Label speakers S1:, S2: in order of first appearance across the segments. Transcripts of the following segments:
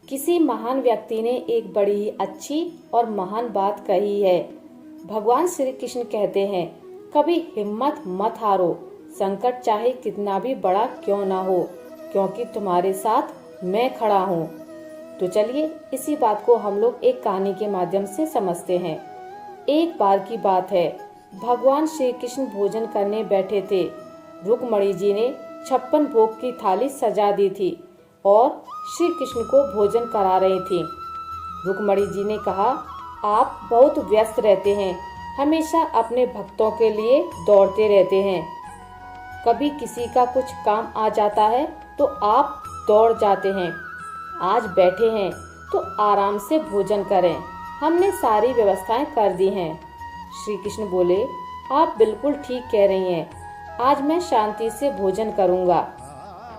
S1: किसी महान व्यक्ति ने एक बड़ी ही अच्छी और महान बात कही है। भगवान श्री कृष्ण कहते हैं, कभी हिम्मत मत हारो, संकट चाहे कितना भी बड़ा क्यों ना हो, क्योंकि तुम्हारे साथ मैं खड़ा हूँ। तो चलिए इसी बात को हम लोग एक कहानी के माध्यम से समझते हैं। एक बार की बात है, भगवान श्री कृष्ण भोजन करने बैठे थे। रुक्मणी जी ने 56 भोग की थाली सजा दी थी और श्री कृष्ण को भोजन करा रही थी। रुक्मणी जी ने कहा, आप बहुत व्यस्त रहते हैं, हमेशा अपने भक्तों के लिए दौड़ते रहते हैं। कभी किसी का कुछ काम आ जाता है तो आप दौड़ जाते हैं। आज बैठे हैं तो आराम से भोजन करें, हमने सारी व्यवस्थाएं कर दी हैं। श्री कृष्ण बोले, आप बिल्कुल ठीक कह रही हैं, आज मैं शांति से भोजन करूंगा।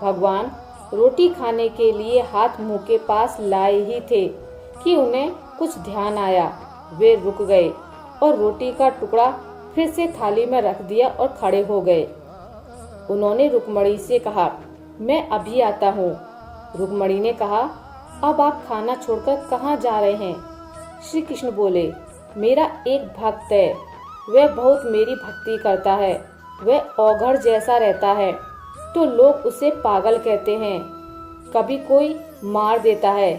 S1: भगवान रोटी खाने के लिए हाथ मुंह के पास लाए ही थे कि उन्हें कुछ ध्यान आया। वे रुक गए और रोटी का टुकड़ा फिर से थाली में रख दिया और खड़े हो गए। उन्होंने रुक्मणी से कहा, मैं अभी आता हूँ। रुक्मणी ने कहा, अब आप खाना छोड़कर कहाँ जा रहे हैं? श्री कृष्ण बोले, मेरा एक भक्त है, वह बहुत मेरी भक्ति करता है। वह औघड़ जैसा रहता है तो लोग उसे पागल कहते हैं, कभी कोई मार देता है,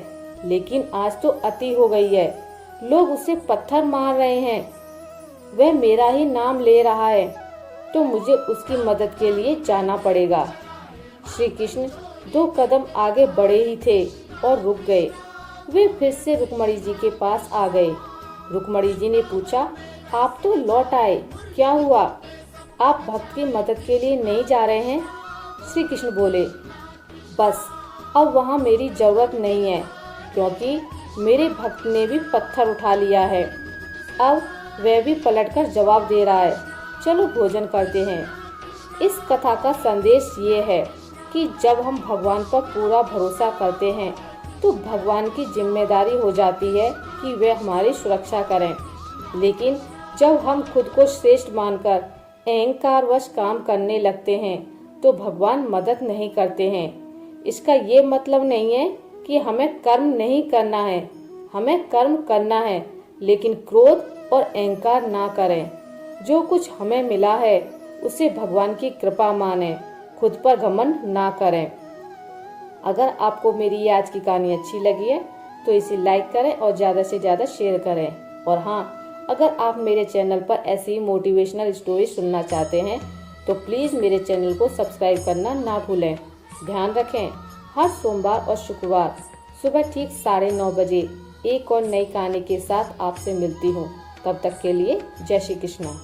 S1: लेकिन आज तो अति हो गई है, लोग उसे पत्थर मार रहे हैं। वह मेरा ही नाम ले रहा है तो मुझे उसकी मदद के लिए जाना पड़ेगा। श्री कृष्ण 2 कदम आगे बढ़े ही थे और रुक गए। वे फिर से रुक्मणी जी के पास आ गए। रुक्मणी जी ने पूछा, आप तो लौट आए, क्या हुआ? आप भक्त की मदद के लिए नहीं जा रहे हैं? श्री कृष्ण बोले, बस अब वहाँ मेरी जरूरत नहीं है, क्योंकि मेरे भक्त ने भी पत्थर उठा लिया है। अब वह भी पलटकर जवाब दे रहा है, चलो भोजन करते हैं। इस कथा का संदेश ये है कि जब हम भगवान पर पूरा भरोसा करते हैं तो भगवान की जिम्मेदारी हो जाती है कि वे हमारी सुरक्षा करें। लेकिन जब हम खुद को श्रेष्ठ मानकर अहंकारवश काम करने लगते हैं तो भगवान मदद नहीं करते हैं। इसका ये मतलब नहीं है कि हमें कर्म नहीं करना है, हमें कर्म करना है, लेकिन क्रोध और अहंकार ना करें। जो कुछ हमें मिला है उसे भगवान की कृपा माने, खुद पर घमंड ना करें। अगर आपको मेरी आज की कहानी अच्छी लगी है तो इसे लाइक करें और ज़्यादा से ज़्यादा शेयर करें। और हाँ, अगर आप मेरे चैनल पर ऐसी मोटिवेशनल स्टोरी सुनना चाहते हैं तो प्लीज़ मेरे चैनल को सब्सक्राइब करना ना भूलें। ध्यान रखें, हर सोमवार और शुक्रवार सुबह ठीक 9:30 बजे एक और नई कहानी के साथ आपसे मिलती हूँ। तब तक के लिए जय श्री कृष्ण।